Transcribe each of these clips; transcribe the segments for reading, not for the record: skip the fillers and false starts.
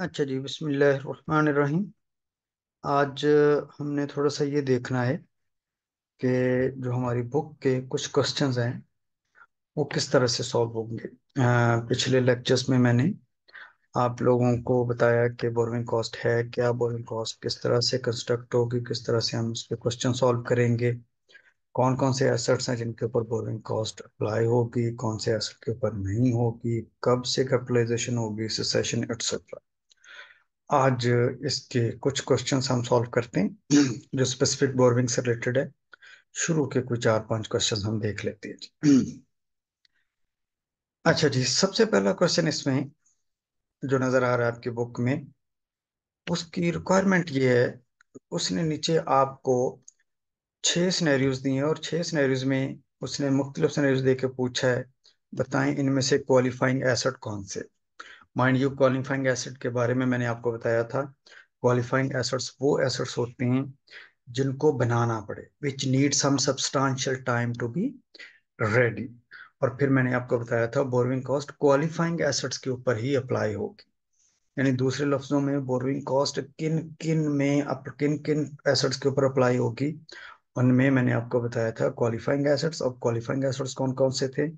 अच्छा जी, बिस्मिल्लाहिर्रहमानिर्रहीम। आज हमने थोड़ा सा ये देखना है कि जो हमारी बुक के कुछ क्वेश्चंस हैं वो किस तरह से सॉल्व होंगे। पिछले लेक्चर्स में मैंने आप लोगों को बताया कि बोरोइंग कॉस्ट है क्या, बोरोइंग कॉस्ट किस तरह से कंस्ट्रक्ट होगी, किस तरह से हम उस पर क्वेश्चन सॉल्व करेंगे, कौन कौन से एसेट्स हैं जिनके ऊपर बोरोइंग कॉस्ट अप्लाई होगी, कौन से एसेट के ऊपर नहीं होगी, कब से कैपिटलाइजेशन होगी, सेसेशन एटसेट्रा। आज इसके कुछ क्वेश्चंस हम सॉल्व करते हैं जो स्पेसिफिक बोरोइंग से रिलेटेड है। शुरू के कुछ 4-5 क्वेश्चंस हम देख लेते हैं जी। अच्छा जी, सबसे पहला क्वेश्चन इसमें जो नजर आ रहा है आपकी बुक में, उसकी रिक्वायरमेंट ये है। उसने नीचे आपको 6 सिनेरियोज दिए हैं और 6 सिनेरियोज में उसने मुख्तलिफ सिनेरियोज दे के पूछा है, बताएं इनमें से क्वालिफाइंग एसेट कौन से। माइंड यू, क्वालिफाइंग एसेट के बारे में मैंने आपको बताया था। क्वालिफाइंग एसेट्स वो एसेट्स होते हैं जिनको बनाना पड़े, which need some substantial time to be ready. और फिर मैंने आपको बताया था बोरोइंग कॉस्ट क्वालिफाइंग एसेट्स के ऊपर ही अप्लाई होगी। यानी दूसरे लफ्जों में बोरोइंग कॉस्ट किन किन में किन किन एसेट्स के ऊपर अप्लाई होगी, उनमें मैंने आपको बताया था क्वालिफाइंग एसेट्स। और क्वालिफाइंग एसेट्स कौन कौन से थे?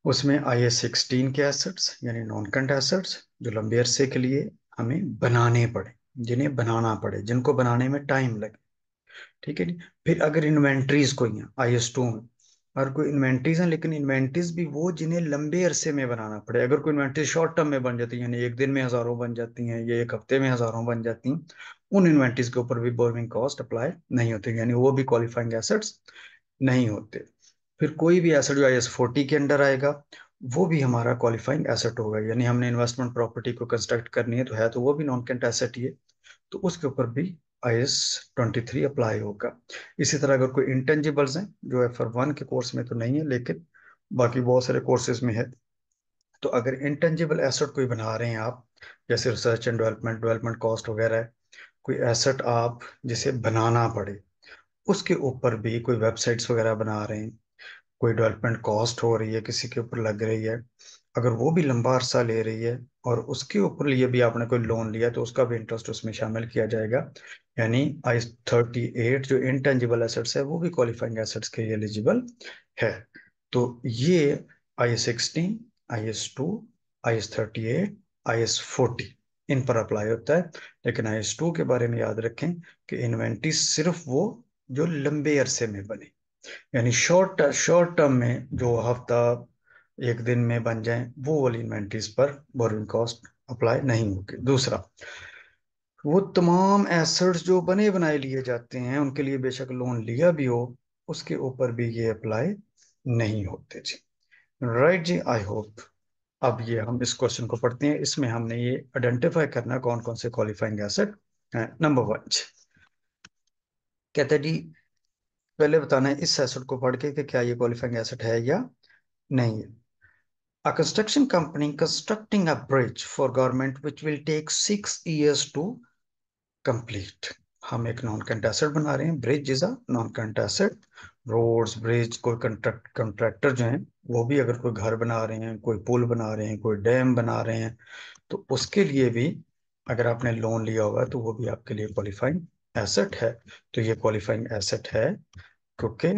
उसमें IAS 16 के एसेट्स यानी नॉन करंट एसेट्स जो लंबे अरसे के लिए हमें बनाने पड़े, जिन्हें बनाना पड़े, जिनको बनाने में टाइम लगे। ठीक है जी। फिर अगर इन्वेंट्रीज कोई हैं IS 2 में, अगर कोई इन्वेंट्रीज हैं, लेकिन इन्वेंट्रीज भी वो जिन्हें लंबे अरसे में बनाना पड़े। अगर कोई इन्वेंट्रीज शॉर्ट टर्म में बन जाती है यानी एक दिन में हजारों बन जाती हैं या एक हफ्ते में हजारों बन जाती हैं, उन इन्वेंट्रीज के ऊपर भी बोरोइंग कॉस्ट अप्लाई नहीं होती, यानी वो भी क्वालिफाइंग एसेट्स नहीं होते। फिर कोई भी एसेट जो IS 40 के अंडर आएगा वो भी हमारा क्वालिफाइंग एसेट होगा, यानी हमने इन्वेस्टमेंट प्रॉपर्टी को कंस्ट्रक्ट करनी है तो वो भी नॉन करंट एसेट ही है, तो उसके ऊपर भी IS 23 अप्लाई होगा। इसी तरह अगर कोई इंटेंजिबल्स हैं जो FR 1 के कोर्स में तो नहीं है लेकिन बाकी बहुत सारे कोर्सेज में है, तो अगर इंटेंजिबल एसेट कोई बना रहे हैं आप, जैसे research and development, development cost वगैरह है, कोई एसेट आप जिसे बनाना पड़े, उसके ऊपर भी कोई वेबसाइट्स वगैरह बना रहे हैं, कोई डेवलपमेंट कॉस्ट हो रही है किसी के ऊपर लग रही है, अगर वो भी लंबा अरसा ले रही है और उसके ऊपर लिए भी आपने कोई लोन लिया तो उसका भी इंटरेस्ट उसमें शामिल किया जाएगा। यानी I 38 जो इंटेंजिबल एसेट्स है वो भी क्वालिफाइंग एसेट्स के एलिजिबल है। तो ये IS 16, IS 2, IS 38, IS 40 इन पर अप्लाई होता है। लेकिन IS 2 के बारे में याद रखें कि इन्वेंट्री सिर्फ वो जो लंबे अरसे में बने, यानी शॉर्ट शॉर्ट टर्म में जो हफ्ता एक दिन में बन जाए वो वाली इन्वेंट्रीज पर बोरोइंग कॉस्ट अप्लाई नहीं होगी। दूसरा, वो तमाम एसेट्स जो बने बनाए लिए जाते हैं उनके लिए बेशक लोन लिया भी हो, उसके ऊपर भी ये अप्लाई नहीं होते जी। राइट जी, आई होप अब ये हम इस क्वेश्चन को पढ़ते हैं। इसमें हमने ये आइडेंटिफाई करना है कौन कौन से क्वालिफाइंग एसेट हैं। नंबर 1 कहते हैं जी, पहले बताना है इस एसेट को पढ़ के कि क्या ये क्वालिफाइंग एसेट है या नहीं है। A construction company constructing a bridge for government which will take 6 years to complete। हम एक नॉन करंट एसेट बना रहे हैं, bridge is a non current asset. Roads, bridge, कोई कंट्रैक्टर जो हैं वो भी अगर कोई घर बना रहे हैं, कोई पुल बना रहे हैं, कोई डैम बना रहे हैं, तो उसके लिए भी अगर आपने लोन लिया होगा तो वो भी आपके लिए क्वालिफाइंग एसेट है। तो ये क्वालिफाइंग एसेट है क्योंकि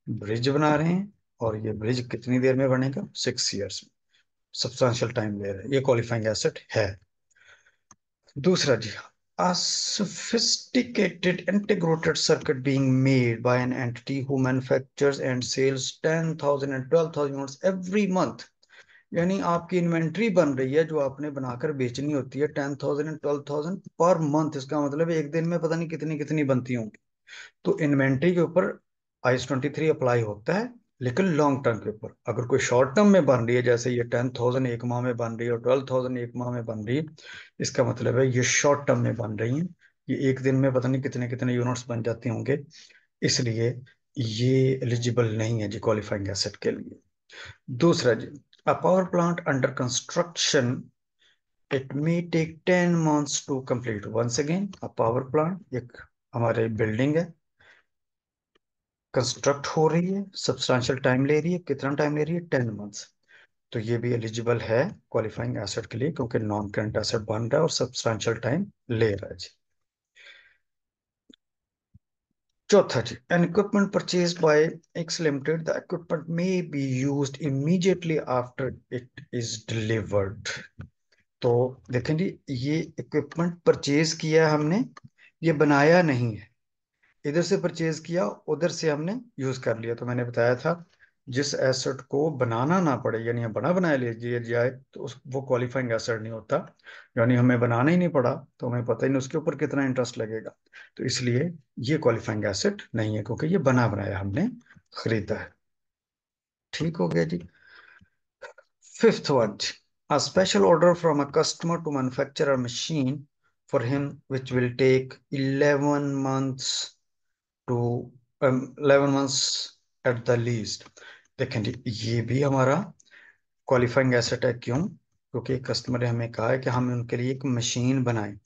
ब्रिज बना रहे हैं और ये ब्रिज कितनी देर में बनेगा? 6 years में, सब्सटेंशियल टाइम ले रहे हैं, ये क्वालिफाइंग एसेट है। दूसरा जी, a sophisticated integrated circuit being made by an entity who manufactures and sells 10,000 and 12,000 units every month। यानी आपकी इन्वेंट्री बन रही है जो आपने बनाकर बेचनी होती है 10,000 एंड 12,000 पर मंथ। इसका मतलब है एक दिन में पता नहीं कितनी कितनी बनती होंगी। तो इन्वेंट्री के ऊपर IS 23 अप्लाई होता है, लेकिन लॉन्ग टर्म के ऊपर। अगर कोई शॉर्ट टर्म में बन रही है, जैसे ये 10,000 एक माह में बन रही है और 12,000 एक माह में बन रही है, इसका मतलब है ये शॉर्ट टर्म में बन रही है, ये एक दिन में पता नहीं कितने कितने यूनिट्स बन जाते होंगे, इसलिए ये एलिजिबल नहीं है जी क्वालिफाइंग एसेट के लिए। दूसरा जी, a power plant under construction, it may take 10 months to complete. Once again, a power plant एक हमारे बिल्डिंग है, कंस्ट्रक्ट हो रही है, सब्सटेंशियल टाइम ले रही है। कितना टाइम ले रही है? 10 months। तो ये भी एलिजिबल है क्वालिफाइंग एसेट के लिए, क्योंकि नॉन करंट एसेट बन रहा है और सब्सटेंशियल टाइम ले रहा है जी। चौथा जी, an equipment purchase by X limited, the equipment may be used immediately after it is delivered. तो देखें जी, ये इक्विपमेंट परचेज किया हमने, ये बनाया नहीं है, इधर से परचेज किया, उधर से हमने यूज कर लिया। तो मैंने बताया था, जिस एसेट को बनाना ना पड़े, यानी बना बनाया ले लिया जाए, तो उस वो क्वालिफाइंग एसेट नहीं होता। यानी हमें बनाना ही नहीं पड़ा, तो हमें पता ही नहीं उसके ऊपर कितना इंटरेस्ट लगेगा, तो इसलिए ये क्वालिफाइंग एसेट नहीं है, क्योंकि ये बना बनाया हमने खरीदा है। ठीक हो गया जी। Fifth one, a special order from a customer to manufacture a machine for him which will take 11 months to 11 months at the least। देखें जी, ये भी हमारा क्वालिफाइंग एसेट है। क्यों? क्योंकि कस्टमर ने हमें कहा है कि हम उनके लिए एक मशीन बनाएं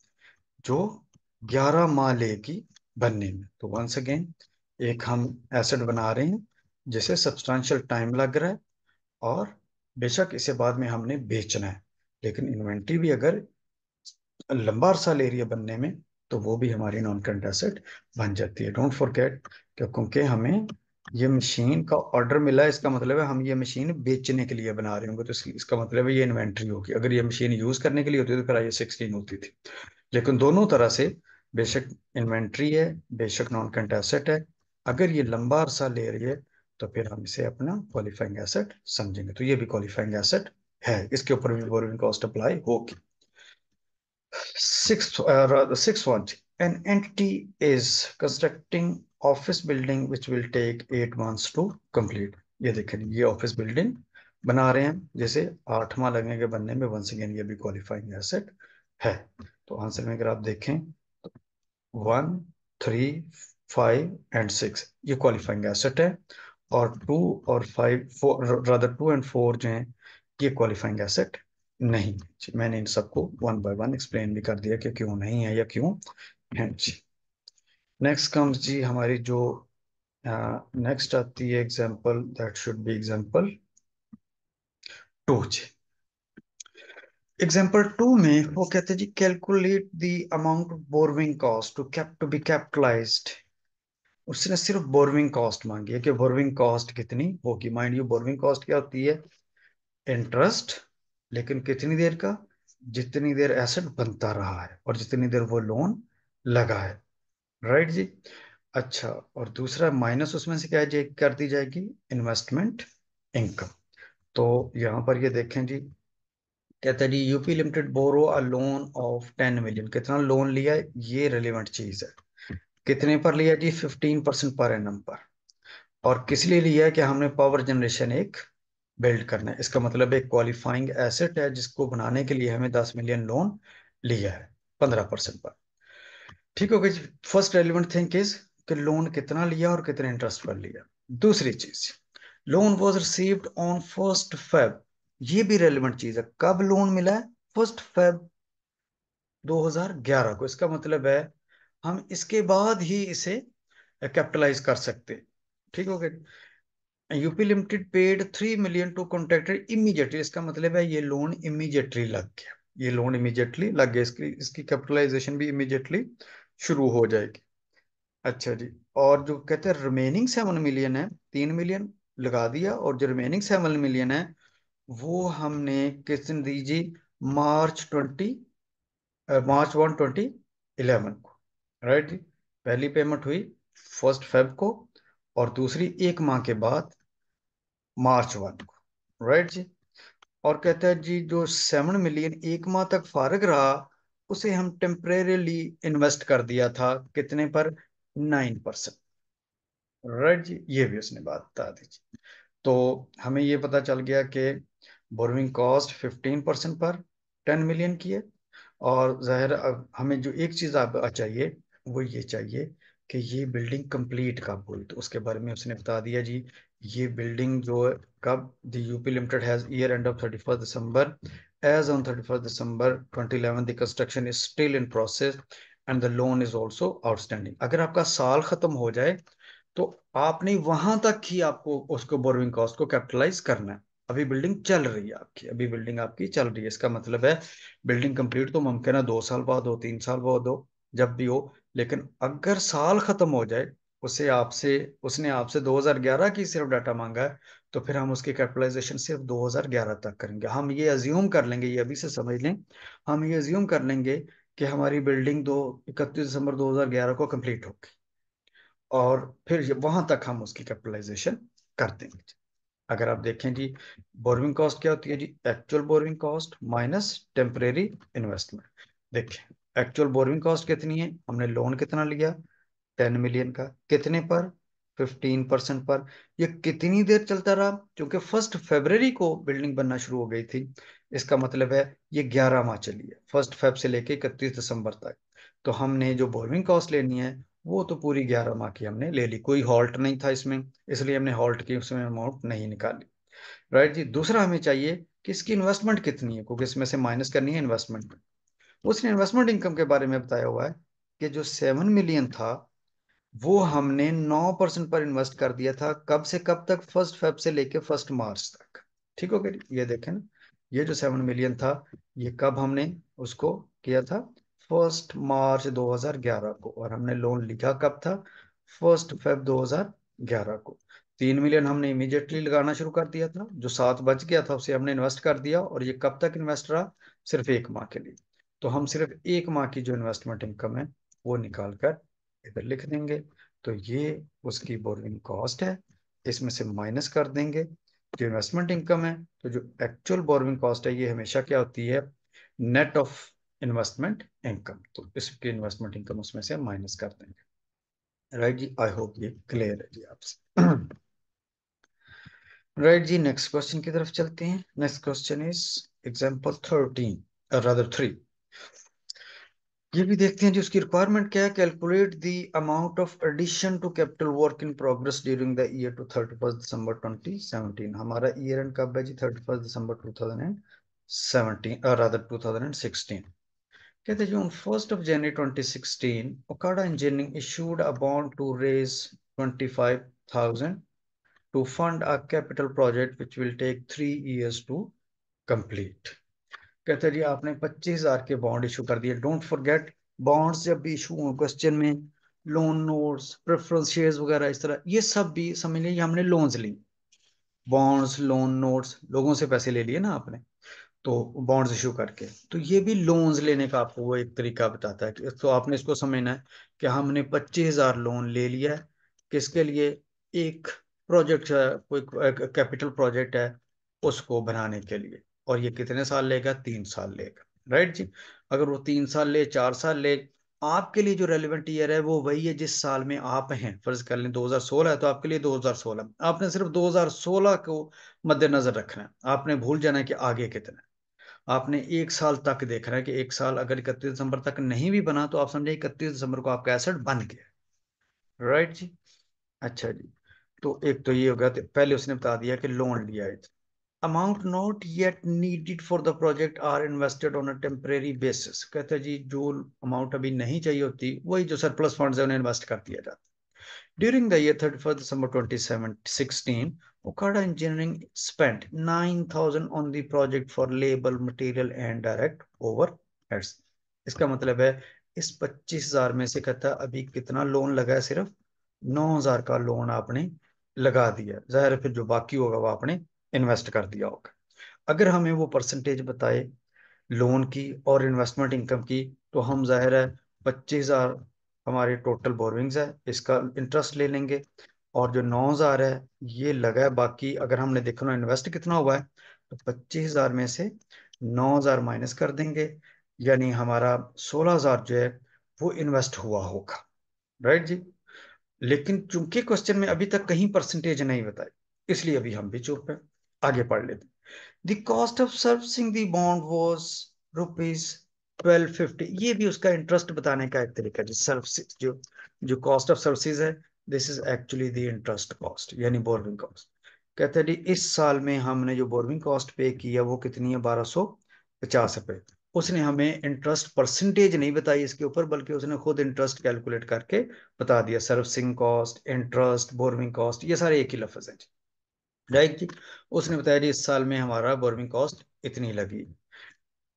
जो 11 माह लेगी बनने में। तो वंस अगेन, एक हम एसेट बना रहे हैं जिसे सब्सटेंशियल टाइम लग रहा है, और बेशक इसे बाद में हमने बेचना है, लेकिन इन्वेंट्री भी अगर लंबा अरसा ले रही है बनने में, तो वो भी हमारी नॉन करंट एसेट बन जाती है। डोंट फॉरगेट, क्योंकि हमें ये मशीन का ऑर्डर मिला है, इसका मतलब है हम ये मशीन बेचने के लिए बना रहे होंगे, तो इसका मतलब है ये इन्वेंट्री होगी। अगर ये मशीन यूज करने के लिए होती तो फिर आई 16 होती थी। लेकिन दोनों तरह से, बेशक इन्वेंट्री है, बेशक नॉन करंट एसेट है, अगर ये लंबा अरसा ले रही है, तो फिर हम इसे अपना क्वालिफाइंग एसेट समझेंगे। तो ये भी क्वालिफाइंग एसेट है, इसके ऊपर भी बोरोइंग कॉस्ट अप्लाई होगी। Sixth one, an entity is constructing office building which will take 8 months to complete। ये देखें, ये ऑफिस बिल्डिंग बना रहे हैं, जैसे 8 माह लगेंगे बनने में। वंस अगेन ये भी क्वालिफाइंग एसेट है। तो आंसर में अगर आप देखें, 1, 3, 5 एंड 6 ये क्वालिफाइंग एसेट है, और 2 और 5 4 रादर 2 एंड 4 जो हैं, ये क्वालिफाइंग एसेट नहीं है जी। मैंने इन सबको वन बाय वन एक्सप्लेन भी कर दिया कि क्यों नहीं है या क्यों है जी। नेक्स्ट कम्स जी हमारी जो नेक्स्ट आती है example, that should be example 2 जी। एग्जाम्पल 2 में वो कहते हैं जी, calculate the amount of borrowing cost to be capitalised. उसने सिर्फ बोरविंग कॉस्ट मांगी है कि बोरविंग कॉस्ट कितनी होगी। माइंड यू, बोरविंग कॉस्ट क्या होती है? इंटरेस्ट, लेकिन कितनी देर का? जितनी देर एसेट बनता रहा है और जितनी देर वो लोन लगा है। राइट जी। अच्छा, और दूसरा माइनस उसमें से क्या कर दी जाएगी? Investment income. तो यहां पर ये देखें जी, कहता है जी, UP limited borrow a loan of 10 million. कितना लोन लिया है, ये रिलेवेंट चीज है। कितने पर लिया जी? 15% पर एनम पर। और किस लिए लिया है? कि हमने पावर जनरेशन एक बिल्ड करना है। इसका मतलब एक क्वालिफाइंग एसेट है जिसको बनाने के लिए हमें 10 मिलियन लोन लिया है 15% पर। ठीक हो गई जी। फर्स्ट रेलिवेंट थिंग इज कि लोन कितना लिया और कितने इंटरेस्ट पर लिया। दूसरी चीज, loan was received on 1 Feb. ये भी रेलिवेंट चीज है। कब लोन मिला है? 1 फेब 2011 को। इसका मतलब है हम इसके बाद ही इसे कैपिटलाइज कर सकते। ठीक हो गया। UP limited paid 3 million to contractor immediately. इसका मतलब है ये लोन इमीडिएटली लग गया। ये लोन इमीडिएटली लग गया, इसकी इसकी कैपिटलाइजेशन भी इमीडिएटली शुरू हो जाएगी। अच्छा जी। और जो कहते हैं रिमेनिंग 7 मिलियन है, 3 मिलियन लगा दिया, और जो रिमेनिंग 7 मिलियन है वो हमने किस दिन दी जी? मार्च 1 2011 को। राइट जी। पहली पेमेंट हुई 1 फेब को, और दूसरी 1 माह के बाद मार्च 1 को। राइट जी। और कहता है जी, जो 7 मिलियन 1 माह तक फारग रहा, उसे हम टेम्परेरीली इन्वेस्ट कर दिया था। कितने पर? 9%। राइट जी। ये भी उसने बात बता दी जी। तो हमें ये पता चल गया कि बोरोइंग कॉस्ट 15% पर 10 मिलियन की है। और जाहिर अब हमें जो एक चीज आप चाहिए, वो ये चाहिए कि ये बिल्डिंग कंप्लीट कब हुई। तो उसके बारे में उसने बता दिया जी। ये बिल्डिंग जो है, कब the UP limited has year end of 31 December, as on 31 December 2011 the construction is still in process and the loan is also outstanding. अगर आपका साल खत्म हो जाए, तो आपने वहां तक ही आपको उसको बोरोइंग कॉस्ट को कैपिटलाइज करना है। अभी बिल्डिंग चल रही है आपकी, अभी बिल्डिंग आपकी चल रही है। इसका मतलब है बिल्डिंग कंप्लीट तो मुमकिन है 2 साल बाद हो, 3 साल बाद हो, जब भी हो। लेकिन अगर साल खत्म हो जाए, उसे आपसे उसने आपसे 2011 की सिर्फ डाटा मांगा है, तो फिर हम उसकी कैपिटलाइजेशन सिर्फ 2011 तक करेंगे। हम ये अज्यूम कर लेंगे, ये अभी से समझ लें, हम ये अज्यूम कर लेंगे कि हमारी बिल्डिंग 31 दिसंबर 2011 को कंप्लीट होगी, और फिर वहां तक हम उसकी कैपिटलाइजेशन कर देंगे। अगर आप देखें जी, बोरविंग कॉस्ट क्या होती है जी? Actual borrowing cost minus temporary investment. देखिए एक्चुअल बोरविंग कॉस्ट कितनी है, हमने लोन कितना लिया, 10 मिलियन का, कितने पर, 15% पर। ये कितनी देर चलता रहा? क्योंकि 1 फरवरी को बिल्डिंग बनना शुरू हो गई थी, इसका मतलब है ये 11 माह चली है, 1 फेब से लेके 31 दिसंबर तक। तो हमने जो बोरविंग कॉस्ट लेनी है वो तो पूरी 11 माह की हमने ले ली, कोई हॉल्ट नहीं था इसमें, इसलिए हमने हॉल्ट की उसमें अमाउंट नहीं निकाली। राइट जी। दूसरा हमें चाहिए कि इसकी इन्वेस्टमेंट कितनी है, क्योंकि इसमें से माइनस करनी है इन्वेस्टमेंट। उसने इन्वेस्टमेंट इनकम के बारे में बताया हुआ है कि जो 7 मिलियन था वो हमने 9% पर इन्वेस्ट कर दिया था। कब से कब तक? 1 फेब से लेके 1 मार्च तक। ठीक हो गया? ये देखें ना, ये जो 7 मिलियन था, ये कब हमने उसको किया था? 1 मार्च 2011 को। और हमने लोन लिखा कब था? 1 फेब 2011 को। 3 मिलियन हमने इमीडिएटली लगाना शुरू कर दिया था, जो 7 बच गया था उसे हमने इन्वेस्ट कर दिया, और ये कब तक इन्वेस्ट रहा? सिर्फ 1 माह के लिए। तो हम सिर्फ 1 माह की जो इन्वेस्टमेंट इनकम है वो निकाल कर इधर लिख देंगे। तो ये उसकी बोरिंग कॉस्ट है, इसमें से माइनस कर देंगे जो इन्वेस्टमेंट इनकम है। तो जो एक्चुअल बोरिंग कॉस्ट है ये हमेशा क्या होती है? Net of investment income. तो इसकी इन्वेस्टमेंट इनकम उसमें से माइनस कर देंगे। राइट जी, आई होप ये क्लियर है जी आपसे। राइट जी, नेक्स्ट क्वेश्चन की तरफ चलते हैं। Next question is example 13, rather 3। ये भी देखते हैं जी उसकी रिक्वायरमेंट क्या है। Calculate the amount of addition to capital work in progress during the year to 31 December 2017। हमारा ईयर एंड कब है जी? 31 दिसंबर 2017, रादर 2016। कहते हैं जी on 1 January 2016 Okada engineering issued a bond to raise 25,000 to fund a capital project which will take 3 years to complete। कहते हैं जी आपने 25,000 के बॉन्ड इशू कर दिए। डोंट फॉरगेट, बॉन्ड्स जब भी इशू हो क्वेश्चन में, लोन नोट्स, प्रेफरेंस शेयर्स वगैरह इस तरह, ये सब भी समझ लीजिए हमने लोन्स ली। बॉन्ड्स, लोन नोट्स, लोगों से पैसे ले लिए ना आपने, तो बॉन्ड्स इशू करके, तो ये भी लोन्स लेने का आपको वो एक तरीका बताता है तो आपने इसको समझना है कि हमने 25,000 लोन ले लिया है। किसके लिए? एक प्रोजेक्ट है, कोई कैपिटल प्रोजेक्ट है, उसको बनाने के लिए। और ये कितने साल लेगा? 3 साल लेगा। राइट जी। अगर वो 3 साल ले, 4 साल ले, आपके लिए जो रेलिवेंट ईयर है वो वही है जिस साल में आप हैं। फर्ज कर लें 2016 है, तो आपके लिए 2016, आपने सिर्फ 2016 को मद्देनजर रखना है, आपने भूल जाना है कि आगे कितना है। आपने 1 साल तक देखना है कि 1 साल अगर 31 दिसंबर तक नहीं भी बना तो आप समझे 31 दिसंबर को आपका एसेट बन गया। राइट जी। अच्छा जी। तो एक तो ये हो गया, तो पहले उसने बता दिया कि लोन लिया है। Amount not yet needed for the project are invested on a temporary basis. कहते हैं जी जो अमाउंट अभी नहीं चाहिए होती, वही जो सरप्लस फंड्स है उन्हें इन्वेस्ट कर दिया जाता है। During the year 31st December 2016, Okada Engineering spent 9,000 on the project for labor, material and direct overheads। इसका मतलब है इस 25,000 में से कहता है अभी कितना लोन लगा है? सिर्फ 9,000 का लोन आपने लगा दिया। जाहिर है फिर जो बाकी होगा वो आपने इन्वेस्ट कर दिया होगा। अगर हमें वो परसेंटेज बताए लोन की और इन्वेस्टमेंट इनकम की, तो हम जाहिर है 25,000 हमारे टोटल बोरविंग्स है, इसका इंटरेस्ट ले लेंगे। और जो 9,000 है ये लगा है, बाकी अगर हमने देखना इन्वेस्ट कितना हुआ है, तो 25,000 में से 9,000 माइनस कर देंगे, यानी हमारा 16,000 जो है वो इन्वेस्ट हुआ होगा। राइट जी। लेकिन चूंकि क्वेश्चन में अभी तक कहीं परसेंटेज नहीं बताई, इसलिए अभी हम भी चुप है। आगे पढ़ लेते। The cost of servicing the bond was rupees 1250। ये भी उसका इंटरेस्ट बताने का एक तरीका है। सर्विस जो जो कॉस्ट ऑफ सर्विसेज है, this is actually the interest cost, यानी बोरविंग कॉस्ट। कहते हैं जी इस साल में हमने जो बोरविंग कॉस्ट पे की है वो कितनी है? 1,250 रुपये। उसने हमें इंटरेस्ट परसेंटेज नहीं बताई इसके ऊपर, बल्कि उसने खुद इंटरेस्ट कैलकुलेट करके बता दिया। Servicing cost, interest, borrowing cost, ये सारे एक ही लफ्ज है। राइट जी। उसने बताया जी इस साल में हमारा बोरोइंग कॉस्ट इतनी लगी,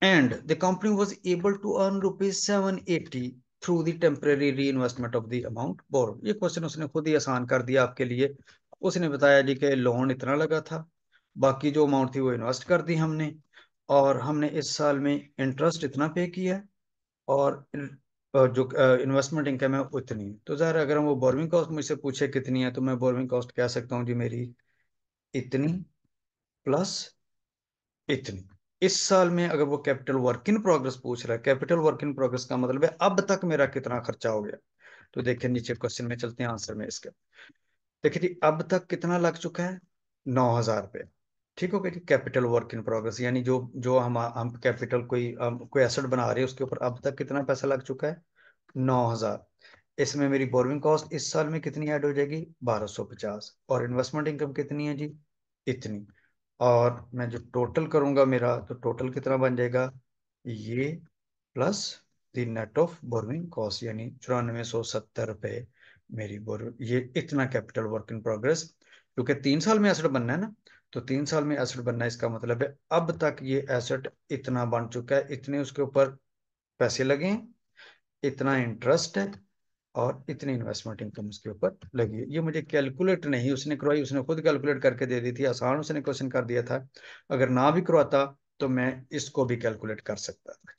and the company was able to earn rupees 780 through the temporary reinvestment of the amount borrowed। ये क्वेश्चन उसने खुद ही आसान कर दिया आपके लिए। उसने बताया जी कि लोन इतना लगा था, बाकी जो अमाउंट थी वो इन्वेस्ट कर दी हमने, और हमने इस साल में इंटरेस्ट इतना पे किया है, और जो इन्वेस्टमेंट इनकम है उतनी। तो ज़ाहिर है, अगर हम वो बोरोइंग कॉस्ट मुझसे पूछे कितनी है, तो मैं बोरोइंग कॉस्ट कह सकता हूँ जी मेरी इतनी प्लस इतनी। इस साल में अगर वो कैपिटल वर्क इन प्रोग्रेस पूछ रहा है, कैपिटल वर्क इन प्रोग्रेस का मतलब है अब तक मेरा कितना खर्चा हो गया। तो देखिए नीचे क्वेश्चन में चलते हैं, आंसर में इसके। देखिए जी अब तक कितना लग चुका है, 9,000 रुपये। ठीक हो गया जी, कैपिटल वर्क इन प्रोग्रेस यानी जो जो हम कैपिटल कोई एसेट बना रहे हैं उसके ऊपर अब तक कितना पैसा लग चुका है, 9,000। इसमें मेरी बोरोइंग कॉस्ट इस साल में कितनी ऐड हो जाएगी, 1,250, और इन्वेस्टमेंट इनकम कितनी है जी, इतनी। और मैं जो टोटल करूंगा मेरा, तो टोटल कितना बन जाएगा, ये plus the net of borrowing cost, यानी 9470 रुपये मेरी बोरो, ये इतना कैपिटल वर्क इन प्रोग्रेस। क्योंकि 3 साल में एसेट बनना है ना, तो 3 साल में एसेट बनना है, इसका मतलब है अब तक ये एसेट इतना बन चुका है, इतने उसके ऊपर पैसे लगे हैं, इतना इंटरेस्ट है, और इतनी इन्वेस्टमेंट इनकम उसके ऊपर लगी है। ये मुझे कैलकुलेट नहीं उसने करवाई, उसने खुद कैलकुलेट करके दे दी थी, आसान उसने क्वेश्चन कर दिया था। अगर ना भी करवाता तो मैं इसको भी कैलकुलेट कर सकता था।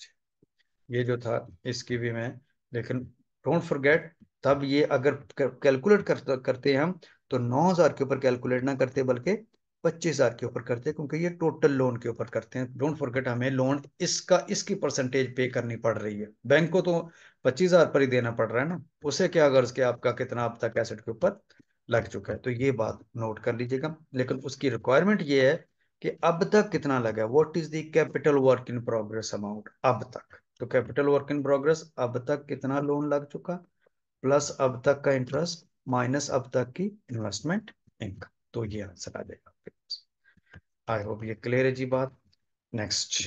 ये जो था इसकी भी मैं, लेकिन डोंट फॉरगेट, तब ये अगर कैलकुलेट करते हैं हम, तो 9,000 के ऊपर कैलकुलेट ना करते, बल्कि 25,000 के ऊपर करते, क्योंकि ये टोटल लोन के ऊपर करते हैं। डोंट फॉरगेट, हमें लोन इसकी परसेंटेज पे करनी पड़ रही है, बैंक को तो 25,000 पर ही देना पड़ रहा है ना, उसे क्या गर्ज के आपका कितना अब तक एसेट के ऊपर लग चुका है। तो ये बात नोट कर लीजिएगा, लेकिन उसकी रिक्वायरमेंट ये है कि अब तक कितना लगा, what is the capital work in progress amount अब तक। तो कैपिटल वर्क इन प्रोग्रेस अब तक कितना लोन लग चुका, प्लस अब तक का इंटरेस्ट, माइनस अब तक की इन्वेस्टमेंट इनकम। तो ये आंसर आ जाएगा आपके पास। आई होप ये क्लियर है जी बात। नेक्स्ट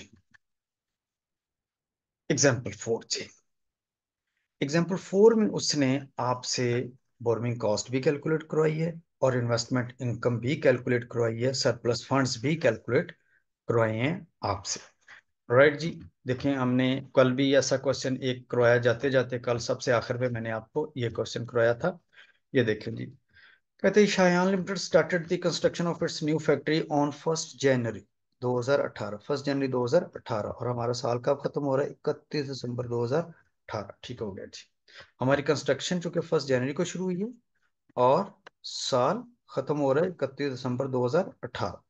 एग्जाम्पल 4 जी। एग्जाम्पल 4 में उसने आपसे बोरोइंग कॉस्ट भी कैलकुलेट करवाई है, और इन्वेस्टमेंट इनकम भी कैलकुलेट करवाई है, सरप्लस फंड्स भी कैलकुलेट करवाए हैं आपसे। राइट जी। देखें हमने कल भी ऐसा क्वेश्चन एक करवाया, जाते जाते कल सबसे आखिर में मैंने आपको ये क्वेश्चन करवाया था। ये देखें जी, कहते हैं Shayan limited started the construction of its new factory on 1 January 2018, 1 January 2018, और हमारा साल कब खत्म हो रहा है, 31 दिसंबर 2018। ठीक हो गया जी। हमारी कंस्ट्रक्शन चूंकि 1 जनवरी को शुरू हुई है, और साल खत्म हो रहा है 31 दिसंबर 2018।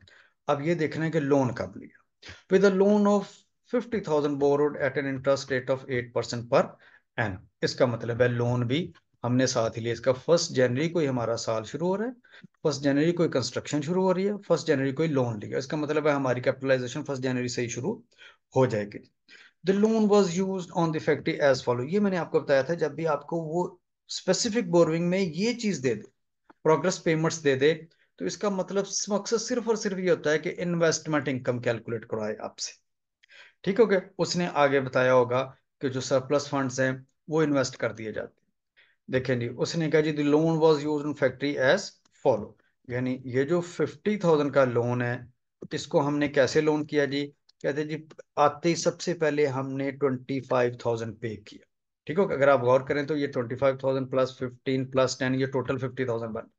अब ये देखना है कि लोन कब लिया। with a loan of 50,000 borrowed at an interest rate of 8% पर एन। इसका मतलब है लोन भी हमने साथ ही लिया, इसका 1 जनवरी को ही हमारा साल शुरू हो रहा है, 1 जनवरी को कंस्ट्रक्शन शुरू हो रही है, 1 जनवरी को ही लोन लिया, इसका मतलब है हमारी कैपिटलाइजेशन 1 जनवरी से ही शुरू हो जाएगी। The loan was use on the factory as follow. ये मैंने आपको बताया था, जब भी आपको वो स्पेसिफिक बोरोइंग में ये चीज दे दे, प्रोग्रेस पेमेंट्स दे दे, तो इसका मतलब मकसद सिर्फ और सिर्फ ये होता है कि इन्वेस्टमेंट इनकम कैलकुलेट करवाए आपसे। ठीक हो गया। उसने आगे बताया होगा कि जो सरप्लस फंड्स हैं वो इन्वेस्ट कर दिए जाते हैं। देखें जी, उसने कहा जी the loan was used in factory as follow, यानी ये जो 50,000 का लोन है, इसको हमने कैसे लोन किया जी, कहते जी आते ही सबसे पहले हमने 25,000 पे किया। ठीक हो, अगर आप गौर करें तो ये 25,000 प्लस 15 प्लस 10, ये टोटल 50,000 बन,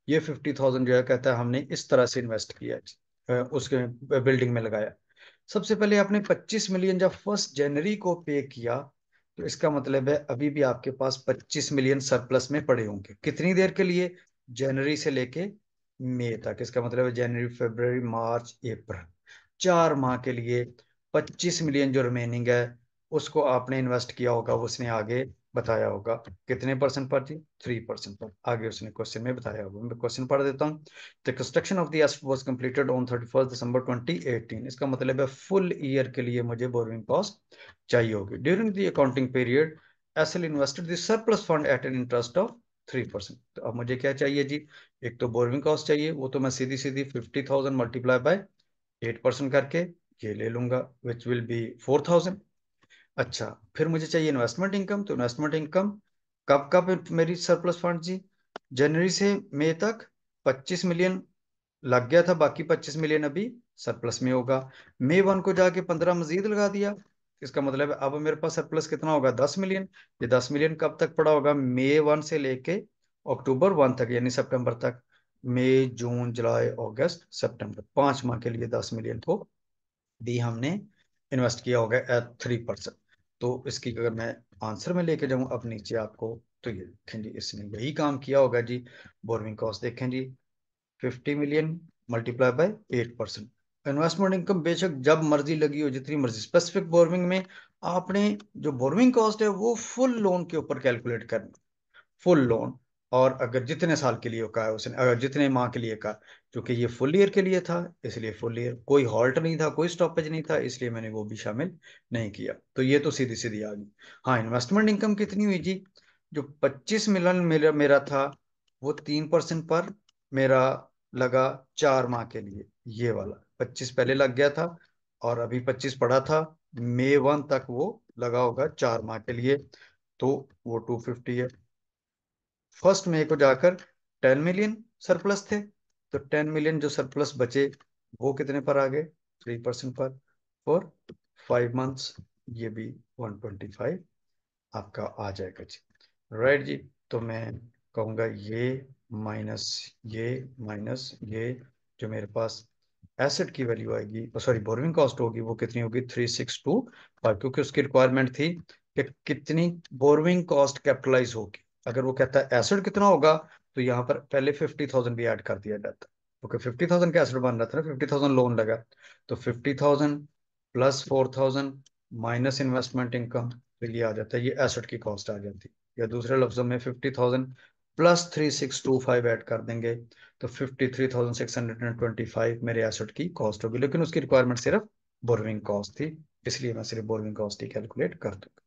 ये 50,000 जो है कहता है हमने इस तरह से इन्वेस्ट किया उसके बिल्डिंग में लगाया। सबसे पहले आपने 25 मिलियन जब 1 जनवरी को पे किया, तो इसका मतलब है अभी भी आपके पास 25 मिलियन सरप्लस में पड़े होंगे, कितनी देर के लिए, जनवरी से लेके मई तक। इसका मतलब है जनवरी फरवरी मार्च अप्रैल, 4 माह के लिए 25 मिलियन जो रिमेनिंग है उसको आपने इन्वेस्ट किया होगा, उसने आगे बताया होगा कितने परसेंट पर जी, 3% पर, आगे उसने क्वेश्चन में बताया होगा। मैं क्वेश्चन पढ़ देता हूँ। The construction of the asset was completed on 31 दिसंबर 2018। इसका मतलब है फुल ईयर के लिए मुझे बोरोइंग कॉस्ट चाहिए होगी। During the accounting period SL invested the surplus fund at an interest of 3%। तो अब मुझे क्या चाहिए जी, एक तो बोरोइंग कॉस्ट चाहिए, वो तो मैं सीधी सीधी 50,000 मल्टीप्लाई बाय 8% करके ये ले लूंगा, विच विल बी 4,000। अच्छा, फिर मुझे चाहिए इन्वेस्टमेंट इनकम, तो इन्वेस्टमेंट इनकम कब कब मेरी सरप्लस फंड जी, जनवरी से मई तक 25 मिलियन लग गया था, बाकी 25 मिलियन अभी सरप्लस में होगा। मई 1 को जाके 15 मजीद लगा दिया, इसका मतलब है अब मेरे पास सरप्लस कितना होगा, 10 मिलियन। ये 10 मिलियन कब तक पड़ा होगा, मई 1 से लेके अक्टूबर 1 तक, यानी सितंबर तक। मई, जून, जुलाई, अगस्त, सितंबर, 5 माह के लिए 10 मिलियन को भी हमने इन्वेस्ट किया होगा एट 3%। तो इसकी अगर मैं आंसर में लेके जाऊं अब नीचे आपको, तो ये देखें जी, इसने यही काम किया होगा जी। बोरोइंग कॉस्ट देखें जी, 50 million multiply by 8%। Investment income बेशक जब मर्जी लगी हो, जितनी मर्जी, स्पेसिफिक बोरोइंग में आपने जो बोरोइंग कॉस्ट है वो फुल लोन के ऊपर कैलकुलेट करनी, फुल लोन। और अगर जितने साल के लिए कहा है उसने, अगर जितने माह के लिए कहा, क्योंकि ये फुल ईयर के लिए था इसलिए फुल ईयर, कोई हॉल्ट नहीं था, कोई स्टॉपेज नहीं था, इसलिए मैंने वो भी शामिल नहीं किया। तो ये तो सीधी सीधी आ गई। हाँ, इन्वेस्टमेंट इनकम कितनी हुई जी, जो 25 मिलियन मेरा था, वो 3% पर मेरा लगा 4 माह के लिए। ये वाला 25 पहले लग गया था और अभी 25 पड़ा था, मई 1 तक वो लगा होगा 4 माह के लिए, तो वो 250 है। फर्स्ट में को जाकर 10 मिलियन सरप्लस थे, तो 10 मिलियन जो सरप्लस बचे वो कितने पर आ गए, 3% पर, फॉर 5 मंथ्स। ये भी 125 आपका आ जाएगा जी। राइट जी। तो मैं कहूँगा ये माइनस ये माइनस ये, जो मेरे पास एसेट की वैल्यू आएगी, सॉरी बोरोइंग कॉस्ट होगी, वो कितनी होगी, 3625, क्योंकि उसकी रिक्वायरमेंट थी कि कितनी बोरोइंग कॉस्ट कैपिटलाइज होगी। अगर वो कहता है एसेट कितना होगा, तो यहाँ पर पहले 50,000 भी ऐड कर दिया जाता, क्योंकि 50,000 का एसेट बन रहा था ना, 50,000 लोन लगा। तो 50,000 प्लस 4,000 माइनस इन्वेस्टमेंट इनकम, तो ये आ जाता है, ये एसेट की कॉस्ट आ जाती है। या दूसरे लफ्जों में 50,000 प्लस 3625 ऐड कर देंगे, तो 53,625 मेरे एसेट की कॉस्ट होगी, लेकिन उसकी रिक्वायरमेंट सिर्फ बोरोइंग कॉस्ट थी, इसलिए मैं सिर्फ बोरोइंग कॉस्ट ही कैलकुलेट कर दूंगा।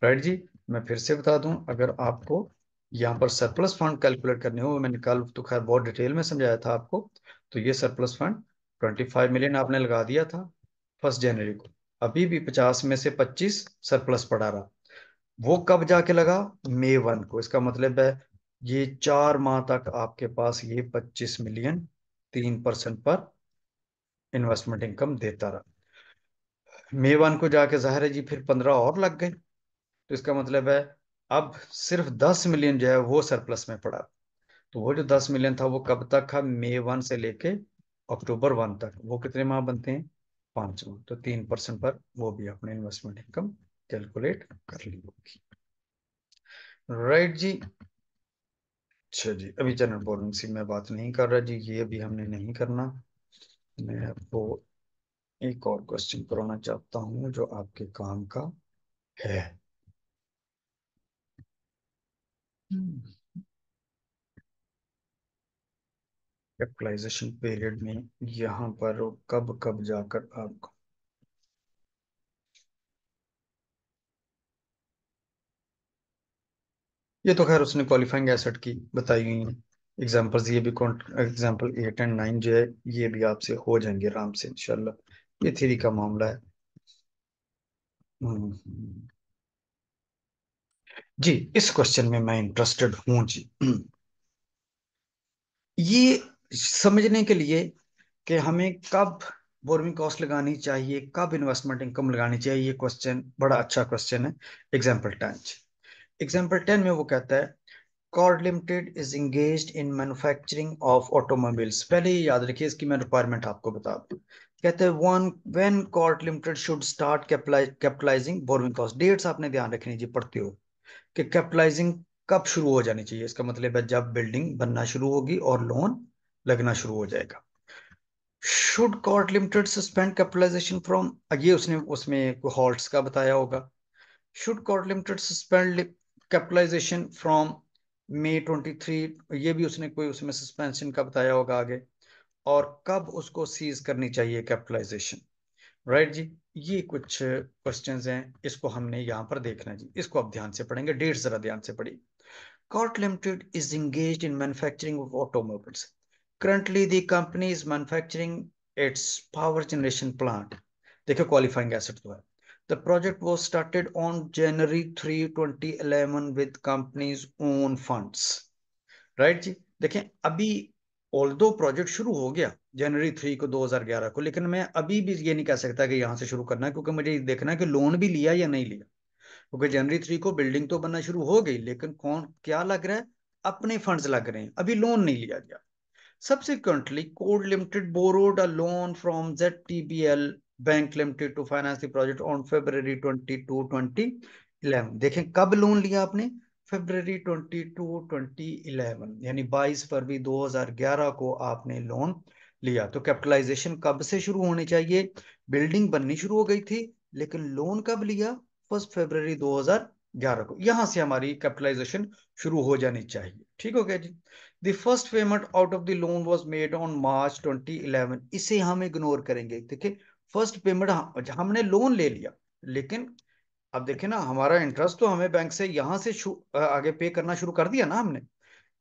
राइट जी। मैं फिर से बता दूं, अगर आपको यहाँ पर सरप्लस फंड कैलकुलेट करने हो, मैंने कल तो खैर बहुत डिटेल में समझाया था आपको। तो ये सरप्लस फंड 25 मिलियन आपने लगा दिया था 1 जनवरी को, अभी भी 50 में से 25 सरप्लस पड़ा रहा। वो कब जाके लगा, मई 1 को, इसका मतलब है ये 4 माह तक आपके पास ये 25 मिलियन 3% पर इन्वेस्टमेंट इनकम देता रहा। मई 1 को जाके जाहिर है जी फिर 15 और लग गए, तो इसका मतलब है अब सिर्फ 10 मिलियन जो है वो सरप्लस में पड़ा। तो वो जो 10 मिलियन था वो कब तक था, मई 1 से लेके अक्टूबर 1 तक, वो कितने माह बनते हैं, 5 माह। तो 3% पर वो भी अपने इन्वेस्टमेंट इनकम कैलकुलेट कर ली होगी। राइट जी। अच्छा जी, अभी जनरल बोर्डिंग से मैं बात नहीं कर रहा जी, ये अभी हमने नहीं करना। मैं आपको एक और क्वेश्चन कराना चाहता हूँ जो आपके काम का है। कैपिटलाइजेशन पीरियड में यहाँ पर कब कब जाकर आपको, ये तो खैर उसने क्वालिफाइंग एसेट की बताई हुई है एग्जांपल्स, ये भी एग्जांपल 8 एंड 9 जो है ये भी आपसे हो जाएंगे आराम से इंशाल्लाह, ये थ्योरी का मामला है। हम्म। जी, इस क्वेश्चन में मैं इंटरेस्टेड हूँ जी। ये समझने के लिए कि हमें कब बोरोइंग कॉस्ट लगानी चाहिए, कब इन्वेस्टमेंट इनकम लगानी चाहिए, ये क्वेश्चन बड़ा अच्छा क्वेश्चन है। एग्जाम्पल 10, एग्जाम्पल 10 में वो कहता है Cord limited is engaged in manufacturing of automobiles. पहले ये याद रखिए, इसकी मैं रिक्वायरमेंट आपको बता दूं। कहते हैं one when Cord limited should start capitalising borrowing cost, dates आपने ध्यान रखनी जी पढ़ते हो, कि कैपिटलाइजिंग कब शुरू हो जानी चाहिए, इसका मतलब है जब बिल्डिंग बनना शुरू होगी और लोन लगना शुरू हो जाएगा। Should cord limited suspend capitalisation from, ये उसने उसमें हॉल्ट्स का बताया होगा। Should cord limited suspend capitalisation from May 23, ये भी उसने कोई उसमें सस्पेंशन का बताया होगा आगे। और कब उसको सीज करनी चाहिए कैपिटलाइजेशन। राइट जी। ये कुछ क्वेश्चंस हैं, इसको हमने यहाँ पर देखना है जी, इसको आप ध्यान से पढ़ेंगे, डेट जरा ध्यान से पढ़िए। Cort Limited is engaged in manufacturing of automobiles. Currently, the company is manufacturing its power generation plant. देखो क्वालिफाइंग एसेट तो है। The project was started on January 3, 2011 with company's own funds. Right जी। देखें अभी ऑल्दो प्रोजेक्ट शुरू हो गया जनवरी 3 को 2011 को, लेकिन मैं अभी भी ये नहीं कह सकता कि यहाँ से शुरू करना है, क्योंकि मुझे ये देखना है कि लोन भी लिया या नहीं लिया। क्योंकि जनवरी 3 को बिल्डिंग तो बनना शुरू हो गई, लेकिन कौन क्या लग रहा है, अपने फंड्स लग रहे हैं, अभी लोन नहीं लिया गया। Subsequently, Code Limited borrowed a loan from ZTBL Bank Limited to finance the project on February 22, 2011। देखें कब लोन लिया आपने, February 22, 2011, यानी 22 फरवरी 2011 को आपने लोन लिया। तो कैपिटलाइजेशन कब से शुरू होनी चाहिए, बिल्डिंग बननी शुरू हो गई थी, लेकिन लोन कब लिया, 1 फरवरी 2011 को। यहां से हमारी कैपिटलाइजेशन शुरू हो जानी चाहिए। ठीक हो गया जी। The first payment out of the loan was made on March 2011। इसे हम इग्नोर करेंगे। देखिए फर्स्ट पेमेंट हमने लोन ले लिया, लेकिन अब देखें ना, हमारा इंटरेस्ट तो हमें बैंक से यहां से आगे पे करना शुरू कर दिया ना हमने,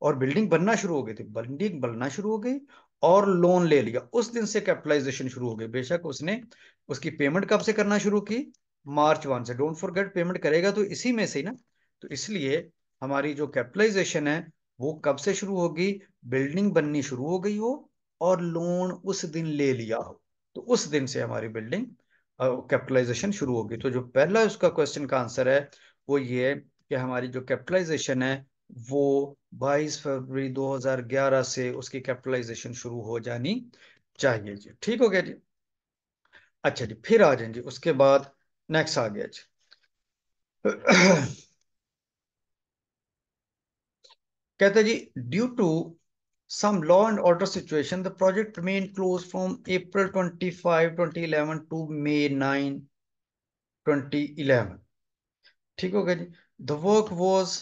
और बिल्डिंग बनना शुरू हो गई थी, बिल्डिंग बनना शुरू हो गई और लोन ले लिया, उस दिन से कैपिटलाइजेशन शुरू हो गई। बेशक उसने उसकी पेमेंट कब से करना शुरू की, March 1 से। डोंट फॉरगेट पेमेंट करेगा तो इसी में से ही ना। तो इसलिए हमारी जो कैपिटलाइजेशन है वो कब से शुरू होगी, बिल्डिंग बननी शुरू हो गई हो और लोन उस दिन ले लिया हो, तो उस दिन से हमारी बिल्डिंग कैपिटलाइजेशन शुरू होगी। तो जो पहला उसका क्वेश्चन का आंसर है वो ये है कि हमारी जो कैपिटलाइजेशन है वो 22 फरवरी 2011 से उसकी कैपिटलाइजेशन शुरू हो जानी चाहिए जी। ठीक हो गया जी। अच्छा जी, फिर आ जाएंगे उसके बाद, नेक्स्ट आ गया जी। कहते हैं जी, due to some law and order situation, the project remained closed from April 25, 2011 to May 9, 2011। ठीक हो गया जी। The work was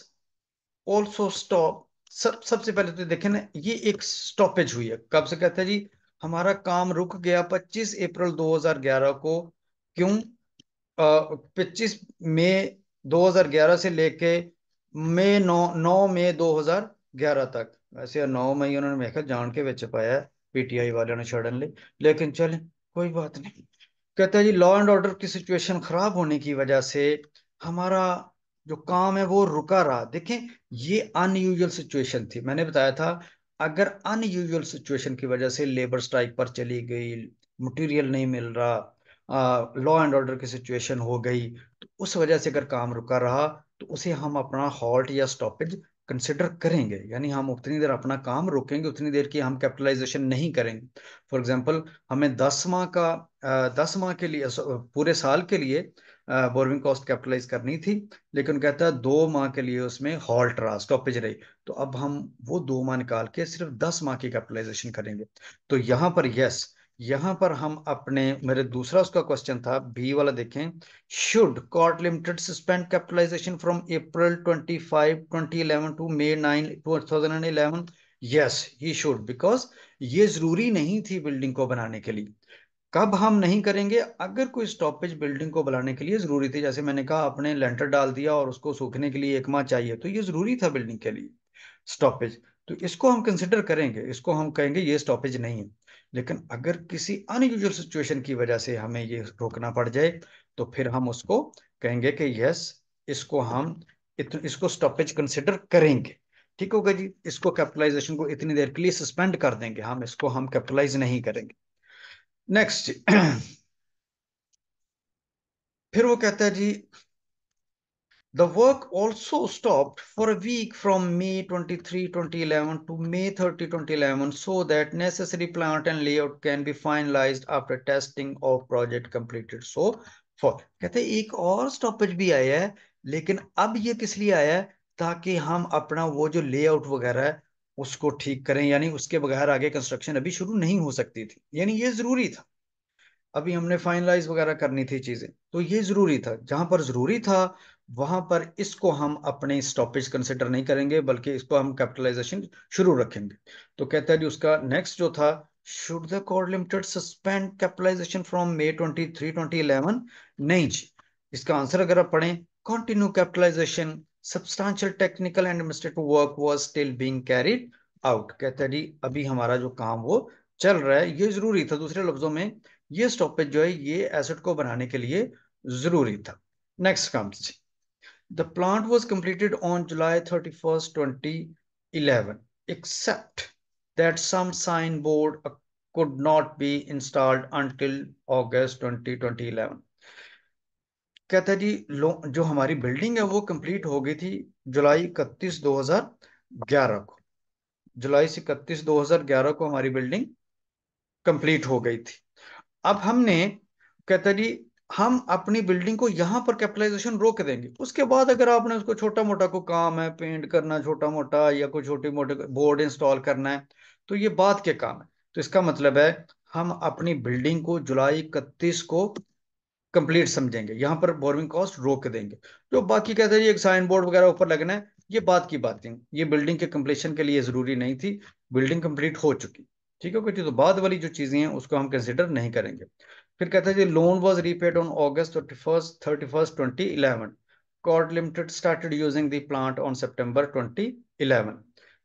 also stop. सबसे पहले तो देखें ना, ये एक स्टॉपेज हुई है, कब से कहते हैं जी, हमारा काम रुक गया 25 अप्रैल 2011 को। क्यों, 25 मई 2011 से लेके मई 9 मई 2011 तक। वैसे 9 मई उन्होंने मेरे ख्याल जान के ਵਿੱਚ पाया है, पीटीआई वालों ने सडनली, लेकिन चले कोई बात नहीं। कहता है जी, लॉ एंड ऑर्डर की सिचुएशन खराब होने की वजह से हमारा जो काम है वो रुका रहा। देखें ये अनयूजुअल सिचुएशन थी, मैंने बताया था, अगर अनयूजुअल सिचुएशन की वजह से लेबर स्ट्राइक पर चली गई, मटेरियल नहीं मिल रहा, लॉ एंड ऑर्डर की सिचुएशन हो गई, तो उस वजह से अगर काम रुका रहा तो उसे हम अपना हॉल्ट या स्टॉपेज कंसिडर करेंगे, यानी हम उतनी देर अपना काम रोकेंगे, उतनी देर की हम कैपिटलाइजेशन नहीं करेंगे। फॉर एग्जाम्पल, हमें 10 माह का 10 माह के लिए पूरे साल के लिए बोरविंग कॉस्ट कैपिटलाइज करनी थी, लेकिन कहता है 2 माह के लिए उसमें हॉल्ट रहा, स्टॉपेज रही, तो अब हम वो 2 माह निकाल के सिर्फ 10 माह की कैपिटलाइजेशन करेंगे। तो यहाँ पर यस, यहाँ पर हम अपने, मेरे दूसरा उसका क्वेश्चन था बी वाला, देखें, should Court limited suspend capitalisation from April 25, 2011 to May 9, 2011। Yes he should, because ये जरूरी नहीं थी बिल्डिंग को बनाने के लिए। कब हम नहीं करेंगे, अगर कोई स्टॉपेज बिल्डिंग को बनाने के लिए जरूरी थी, जैसे मैंने कहा आपने लेंटर डाल दिया और उसको सूखने के लिए 1 माह चाहिए, तो ये जरूरी था बिल्डिंग के लिए स्टॉपेज, तो इसको हम कंसिडर करेंगे, इसको हम कहेंगे ये स्टॉपेज नहीं है। लेकिन अगर किसी अनयूजुअल सिचुएशन की वजह से हमें ये रोकना पड़ जाए, तो फिर हम उसको कहेंगे कि यस, इसको हम इसको स्टॉपेज कंसिडर करेंगे। ठीक होगा जी, इसको कैपिटलाइजेशन को इतनी देर के लिए सस्पेंड कर देंगे, हम इसको हम कैपिटलाइज नहीं करेंगे। नेक्स्ट फिर वो कहता है जी, the work also stopped for a week from May 23, 2011 to May 30, 2011 so that necessary plant and layout can be finalized after testing of project completed। So for कहते हैं एक और स्टॉपेज भी आया है, लेकिन अब ये किस लिए आया है, ताकि हम अपना वो जो लेआउट वगैरह है उसको ठीक करें, यानी उसके बगैर आगे कंस्ट्रक्शन अभी शुरू नहीं हो सकती थी, यानी ये जरूरी था, अभी हमने फाइनलाइज वगैरह करनी थी चीजें, तो ये जरूरी था, जहां पर जरूरी था वहां पर इसको हम अपने स्टॉपेज कंसिडर नहीं करेंगे, बल्कि इसको हम कैपिटलाइजेशन शुरू रखेंगे। तो कहता है जी उसका नेक्स्ट जो था, should the Court limited suspend capitalisation from May 23, 2011। नहीं जी, इसका आंसर अगर आप पढ़ें, continue capitalisation, substantial technical and administrative work was still being carried out. कहता है जी अभी हमारा जो काम वो चल रहा है, ये जरूरी था, दूसरे लफ्जों में ये स्टॉपेज जो है ये एसेट को बनाने के लिए जरूरी था। Next comes, the plant was completed on July 31, 2011 except. that some signboard could not be installed until August 2011। कहता है जी, जो हमारी बिल्डिंग है वो कंप्लीट हो गई थी जुलाई 31 2011 को। जुलाई 31 2011 को हमारी बिल्डिंग कंप्लीट हो गई थी। अब हमने, कहता जी, हम अपनी बिल्डिंग को यहां पर कैपिटलाइजेशन रोक देंगे। उसके बाद अगर आपने उसको छोटा मोटा कोई काम है, पेंट करना छोटा मोटा या कोई छोटे मोटे बोर्ड इंस्टॉल करना है, तो ये बाद के काम है। तो इसका मतलब है हम अपनी बिल्डिंग को जुलाई 31 को कंप्लीट समझेंगे, यहां पर बोरिंग कॉस्ट रोक देंगे। जो बाकी कहते हैं, एक साइन बोर्ड वगैरह ऊपर लगना है, ये बात की बातें, ये बिल्डिंग के कंप्लीशन के लिए जरूरी नहीं थी। बिल्डिंग कंप्लीट हो चुकी, ठीक है। तो बाद वाली जो चीजें हैं उसको हम कंसिडर नहीं करेंगे। फिर कहता है loan was repaid on August 31 2011। Cord limited started using the plant on September 2011।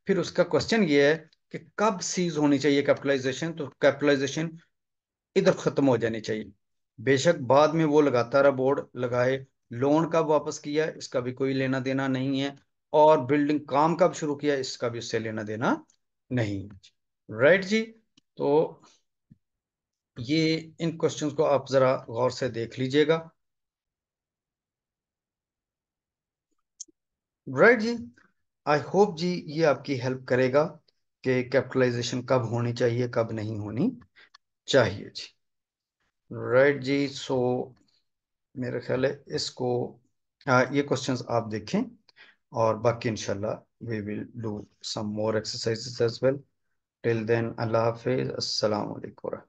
फिर उसका क्वेश्चन ये है कि कब सीज होनी चाहिए कैपिटलाइजेशन। तो कैपिटलाइजेशन इधर खत्म हो जानी चाहिए। बेशक बाद में वो लगाता रहा बोर्ड लगाए, लोन कब वापस किया इसका भी कोई लेना देना नहीं है, और बिल्डिंग काम कब शुरू किया इसका भी उससे लेना देना नहीं। राइट जी। तो ये इन क्वेश्चंस को आप जरा गौर से देख लीजिएगा। Right ji. आई होप जी ये आपकी हेल्प करेगा कि कैपिटलाइजेशन कब होनी चाहिए कब नहीं होनी चाहिए जी। राइट जी। सो मेरा ख्याल है इसको, ये क्वेश्चंस आप देखें, और बाकी इंशाल्लाह we will do some more exercises as well. Till then, अल्लाह हाफिज, अस्सलाम वालेकुम।